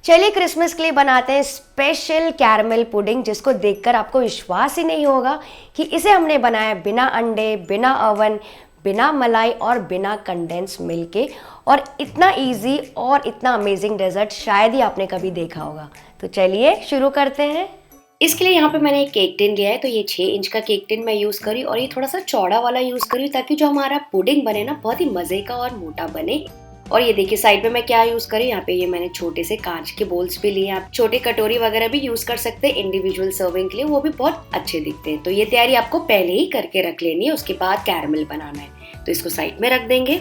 चलिए क्रिसमस के लिए बनाते हैं स्पेशल कैरमल पुडिंग, जिसको देखकर आपको विश्वास ही नहीं होगा कि इसे हमने बनाया बिना अंडे, बिना ओवन, बिना मलाई और बिना कंडेंस मिल्क के। और इतना इजी और इतना अमेजिंग डेजर्ट शायद ही आपने कभी देखा होगा। तो चलिए शुरू करते हैं। इसके लिए यहाँ पे मैंने एक केक टिन लिया है, तो ये 6 इंच का केक टिन मैं यूज़ करी और ये थोड़ा सा चौड़ा वाला यूज़ करी ताकि जो हमारा पुडिंग बने ना बहुत ही मज़े का और मोटा बने। और ये देखिए साइड में मैं क्या यूज़ करी, यहाँ पे ये मैंने छोटे से कांच के बोल्स भी लिए। आप छोटे कटोरी वगैरह भी यूज़ कर सकते हैं इंडिविजुअल सर्विंग के लिए, वो भी बहुत अच्छे दिखते हैं। तो ये तैयारी आपको पहले ही करके रख लेनी है, उसके बाद कैरमल बनाना है तो इसको साइड में रख देंगे।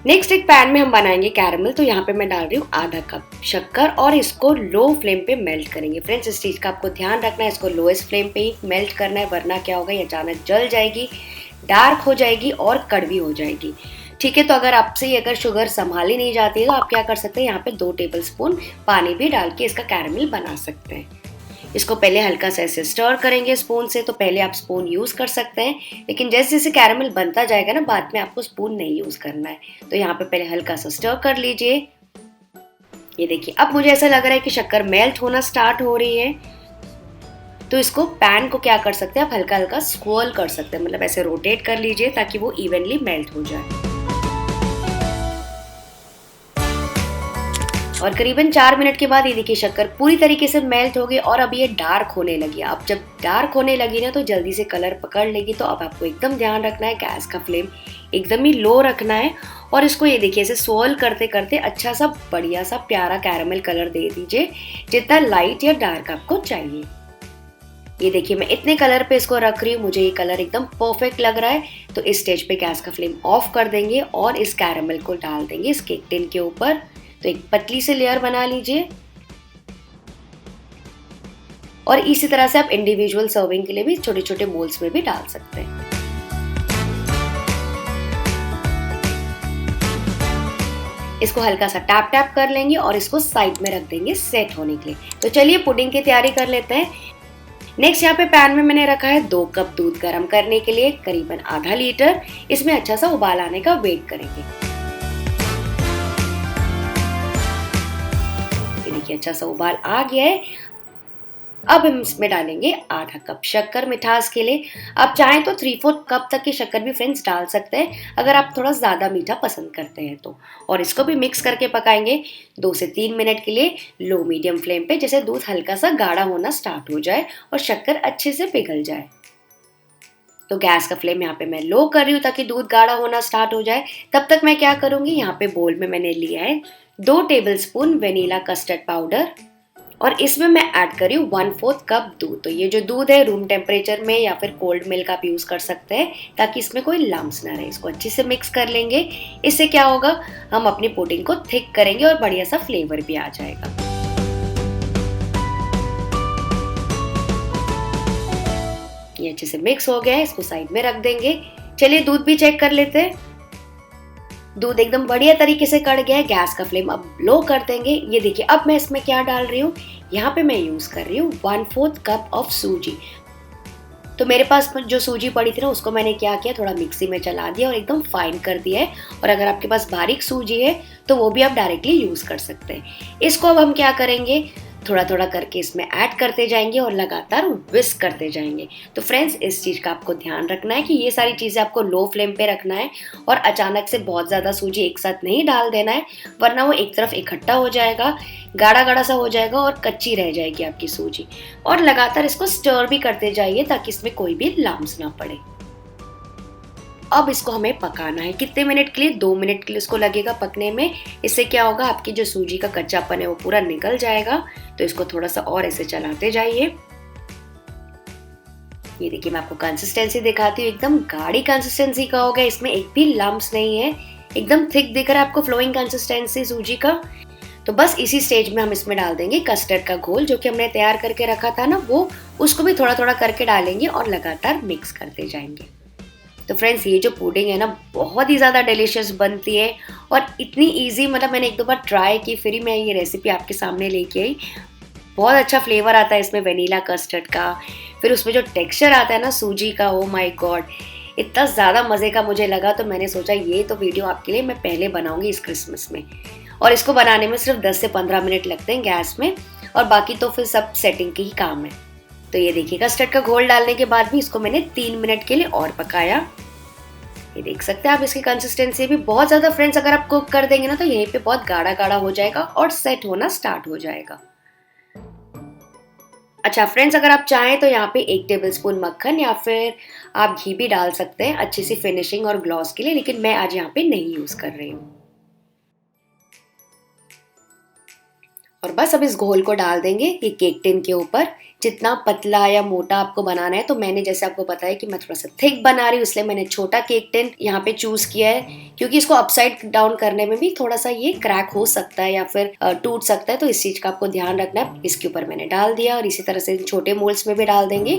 नेक्स्ट एक पैन में हम बनाएंगे कैरमल, तो यहाँ पे मैं डाल रही हूँ आधा कप शक्कर और इसको लो फ्लेम पे मेल्ट करेंगे। फ्रेंड्स इस चीज़ का आपको ध्यान रखना है, इसको लोएस्ट फ्लेम पे ही मेल्ट करना है, वरना क्या होगा ये अचानक जल जाएगी, डार्क हो जाएगी और कड़वी हो जाएगी। ठीक है, तो अगर शुगर संभाली नहीं जाती है तो आप क्या कर सकते हैं, यहाँ पे 2 टेबलस्पून पानी भी डाल के इसका कैरमल बना सकते हैं। इसको पहले हल्का सा ऐसे स्टर करेंगे स्पून से, तो पहले आप स्पून यूज़ कर सकते हैं, लेकिन जैसे जैसे कैरमल बनता जाएगा ना बाद में आपको स्पून नहीं यूज़ करना है। तो यहाँ पे पहले हल्का सा स्टर कर लीजिए। ये देखिए अब मुझे ऐसा लग रहा है कि शक्कर मेल्ट होना स्टार्ट हो रही है, तो इसको पैन को क्या कर सकते हैं आप हल्का हल्का स्क्रोल कर सकते हैं, मतलब ऐसे रोटेट कर लीजिए ताकि वो इवनली मेल्ट हो जाए। और करीबन 4 मिनट के बाद ये देखिए शक्कर पूरी तरीके से मेल्ट हो गई और अब ये डार्क होने लगी। अब जब डार्क होने लगी ना तो जल्दी से कलर पकड़ लेगी। तो अब आपको एकदम ध्यान रखना है, गैस का फ्लेम एकदम ही लो रखना है और इसको ये देखिए ऐसे swirl करते करते अच्छा सा बढ़िया सा प्यारा कैरमल कलर दे दीजिए, जितना लाइट या डार्क आपको चाहिए। ये देखिए मैं इतने कलर पे इसको रख रही हूँ, मुझे ये कलर एकदम परफेक्ट लग रहा है। तो इस स्टेज पे गैस का फ्लेम ऑफ कर देंगे और इस कैरमल को डाल देंगे इस केक टिन के ऊपर। तो एक पतली सी लेयर बना लीजिए और इसी तरह से आप इंडिविजुअल सर्विंग के लिए भी छोटे छोटे बोल्स में भी डाल सकते हैं। इसको हल्का सा टैप टैप कर लेंगे और इसको साइड में रख देंगे सेट होने के लिए। तो चलिए पुडिंग की तैयारी कर लेते हैं। नेक्स्ट यहाँ पे पैन में मैंने रखा है 2 कप दूध गर्म करने के लिए, करीबन आधा लीटर। इसमें अच्छा सा उबाल आने का वेट करेंगे। देखिए अच्छा सा उबाल आ गया है। अब हम इसमें डालेंगे आधा कप शक्कर मिठास के लिए। आप चाहें तो 3/4 कप तक की शक्कर भी फ्रेंड्स डाल सकते हैं अगर आप थोड़ा ज़्यादा मीठा पसंद करते हैं तो। और इसको भी मिक्स करके पकाएंगे 2 से 3 मिनट के लिए लो मीडियम फ्लेम पे, जैसे दूध हल्का सा गाढ़ा होना स्टार्ट हो जाए और शक्कर अच्छे से पिघल जाए। तो गैस का फ्लेम यहाँ पे मैं लो कर रही हूँ ताकि दूध गाढ़ा होना स्टार्ट हो जाए। तब तक मैं क्या करूँगी, यहाँ पे बोल में मैंने लिया है 2 टेबलस्पून वेनिला कस्टर्ड पाउडर और इसमें मैं ऐड कर रही हूँ 1/4 कप दूध। तो ये जो दूध है रूम टेम्परेचर में या फिर कोल्ड मिल्क आप यूज़ कर सकते हैं ताकि इसमें कोई लम्स ना रहे। इसको अच्छे से मिक्स कर लेंगे। इससे क्या होगा, हम अपनी पुडिंग को थिक करेंगे और बढ़िया सा फ्लेवर भी आ जाएगा। ये अच्छे से मिक्स हो गया है, इसको साइड में रख देंगे। चलिए दूध भी चेक कर लेते हैं। दूध एकदम बढ़िया तरीके से कढ़ गया है। गैस का फ्लेम अब लो कर देंगे। ये देखिए अब मैं इसमें क्या डाल रही हूँ, यहाँ पे मैं यूज कर रही हूँ 1/4 कप ऑफ सूजी। तो मेरे पास जो सूजी पड़ी थी ना उसको मैंने क्या किया, थोड़ा मिक्सी में चला दिया और एकदम फाइन कर दिया है। और अगर आपके पास बारीक सूजी है तो वो भी आप डायरेक्टली यूज कर सकते हैं। इसको अब हम क्या करेंगे, थोड़ा थोड़ा करके इसमें ऐड करते जाएंगे और लगातार विस्क करते जाएंगे। तो फ्रेंड्स इस चीज़ का आपको ध्यान रखना है कि ये सारी चीज़ें आपको लो फ्लेम पे रखना है और अचानक से बहुत ज़्यादा सूजी एक साथ नहीं डाल देना है, वरना वो एक तरफ इकट्ठा हो जाएगा, गाढ़ा गाढ़ा सा हो जाएगा और कच्ची रह जाएगी आपकी सूजी। और लगातार इसको स्टर भी करते जाइए ताकि इसमें कोई भी लम्स ना पड़े। अब इसको हमें पकाना है कितने मिनट के लिए, 2 मिनट के लिए इसको लगेगा पकने में। इससे क्या होगा, आपकी जो सूजी का कच्चापन है वो पूरा निकल जाएगा। तो इसको थोड़ा सा और ऐसे चलाते जाइए। ये देखिए मैं आपको कंसिस्टेंसी दिखाती हूँ, एकदम गाढ़ी कंसिस्टेंसी का हो गया, इसमें एक भी लम्स नहीं है, एकदम थिक दिख रहा है आपको फ्लोइंग कंसिस्टेंसी सूजी का। तो बस इसी स्टेज में हम इसमें डाल देंगे कस्टर्ड का घोल जो कि हमने तैयार करके रखा था ना, वो उसको भी थोड़ा थोड़ा करके डालेंगे और लगातार मिक्स करते जाएंगे। तो फ्रेंड्स ये जो पुडिंग है ना बहुत ही ज़्यादा डिलीशियस बनती है और इतनी इजी, मतलब मैंने 1-2 बार ट्राई की फिर ही मैं ये रेसिपी आपके सामने लेके आई। बहुत अच्छा फ्लेवर आता है इसमें वेनीला कस्टर्ड का, फिर उसमें जो टेक्सचर आता है ना सूजी का, ओ माय गॉड इतना ज़्यादा मज़े का मुझे लगा। तो मैंने सोचा ये तो वीडियो आपके लिए मैं पहले बनाऊंगी इस क्रिसमस में। और इसको बनाने में सिर्फ 10 से 15 मिनट लगते हैं गैस में, और बाकी तो फिर सब सेटिंग की ही काम है। तो ये देखिए कस्टर्ड का घोल डालने के बाद भी इसको मैंने 3 मिनट के लिए और पकाया। ये देख सकते हैं आप इसकी कंसिस्टेंसी भी बहुत ज़्यादा फ्रेंड्स अगर आप कुक कर देंगे ना तो यहीं पे बहुत गाढ़ा गाढ़ा हो जाएगा और सेट होना स्टार्ट हो जाएगा। अच्छा फ्रेंड्स, अगर आप चाहें तो यहाँ पे 1 टेबलस्पून मक्खन या फिर आप घी भी डाल सकते हैं अच्छी सी फिनिशिंग और ग्लॉस के लिए, लेकिन मैं आज यहाँ पे नहीं यूज कर रही हूँ। और बस अब इस घोल को डाल देंगे ये केक टिन के ऊपर। जितना पतला या मोटा आपको बनाना है, तो मैंने जैसे आपको बताया कि मैं थोड़ा सा थिक बना रही हूँ, इसलिए मैंने छोटा केक टिन यहाँ पे चूज किया है, क्योंकि इसको अपसाइड डाउन करने में भी थोड़ा सा ये क्रैक हो सकता है या फिर टूट सकता है, तो इस चीज का आपको ध्यान रखना है। इसके ऊपर मैंने डाल दिया और इसी तरह से छोटे मोल्ड्स में भी डाल देंगे।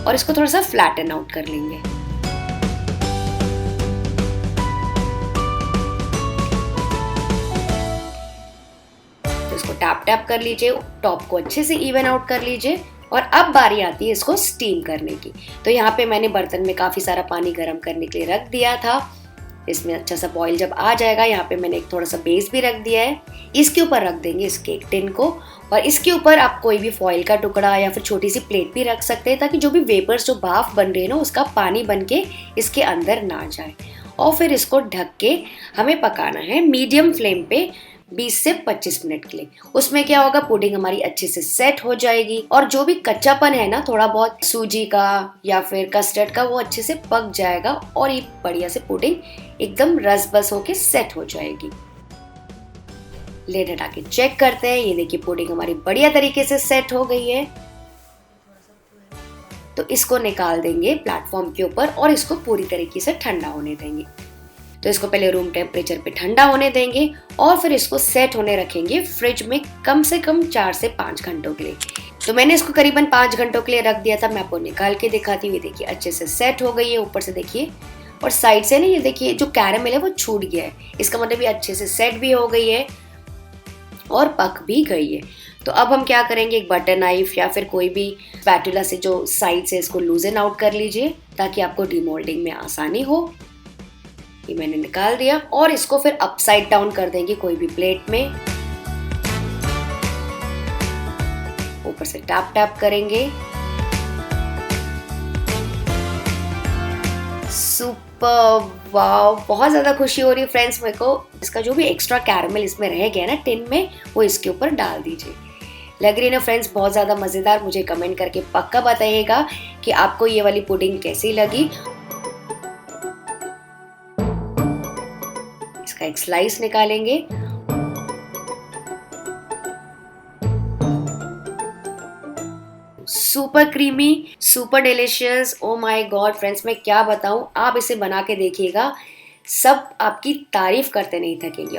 और इसको थोड़ा सा फ्लैटन आउट कर लेंगे। इसको टैप टैप कर लीजिए, टॉप को अच्छे से इवन आउट कर लीजिए। और अब बारी आती है इसको स्टीम करने की। तो यहाँ पे मैंने बर्तन में काफी सारा पानी गर्म करने के लिए रख दिया था। इसमें अच्छा सा बॉईल जब आ जाएगा, यहाँ पे मैंने एक थोड़ा सा बेस भी रख दिया है। इसके ऊपर रख देंगे इस केक टिन को, और इसके ऊपर आप कोई भी फॉइल का टुकड़ा या फिर छोटी सी प्लेट भी रख सकते हैं, ताकि जो भी वेपर्स जो भाप बन रही है ना उसका पानी बन के इसके अंदर ना जाए। और फिर इसको ढक के हमें पकाना है मीडियम फ्लेम पे 20 से 25 मिनट के लिए। उसमें क्या होगा, पुडिंग हमारी अच्छे से सेट हो जाएगी और जो भी कच्चापन है ना थोड़ा बहुत सूजी का या फिर कस्टर्ड का, वो अच्छे से पक जाएगा और ये बढ़िया से पुडिंग एकदम रस बस होके सेट हो जाएगी। लिड हटा के चेक करते हैं। ये देखिए पुडिंग हमारी बढ़िया तरीके से सेट हो गई है। तो इसको निकाल देंगे प्लेटफॉर्म के ऊपर और इसको पूरी तरीके से ठंडा होने देंगे। तो इसको पहले रूम टेम्परेचर पे ठंडा होने देंगे और फिर इसको सेट होने रखेंगे फ्रिज में कम से कम 4 से 5 घंटों के लिए। तो मैंने इसको करीबन 5 घंटों के लिए रख दिया था। मैं आपको निकाल के दिखाती हूँ। ये देखिए अच्छे से सेट हो गई है ऊपर से देखिए, और साइड से ना ये देखिए जो कैरेमल है वो छूट गया है। इसका मतलब ये अच्छे से सेट भी हो गई है और पक भी गई है। तो अब हम क्या करेंगे, एक बटर नाइफ या फिर कोई भी स्पैटुला से जो साइड से इसको लूजन आउट कर लीजिए ताकि आपको डीमोल्डिंग में आसानी हो। ये मैंने निकाल दिया और इसको फिर अपसाइड डाउन कर देंगे कोई भी प्लेट में। ऊपर से टैप टैप करेंगे। सुपर, वाव, बहुत ज्यादा खुशी हो रही है फ्रेंड्स मेरे को। इसका जो भी एक्स्ट्रा कैरेमल इसमें रह गया ना टिन में, वो इसके ऊपर डाल दीजिए। लग रही है ना फ्रेंड्स बहुत ज्यादा मजेदार। मुझे कमेंट करके पक्का बताइएगा कि आपको ये वाली पुडिंग कैसी लगी। इसका एक स्लाइस निकालेंगे। Super creamy, super delicious. Oh my God friends, मैं क्या बताऊं, आप इसे बना के देखिएगा, सब आपकी तारीफ करते नहीं थकेंगे।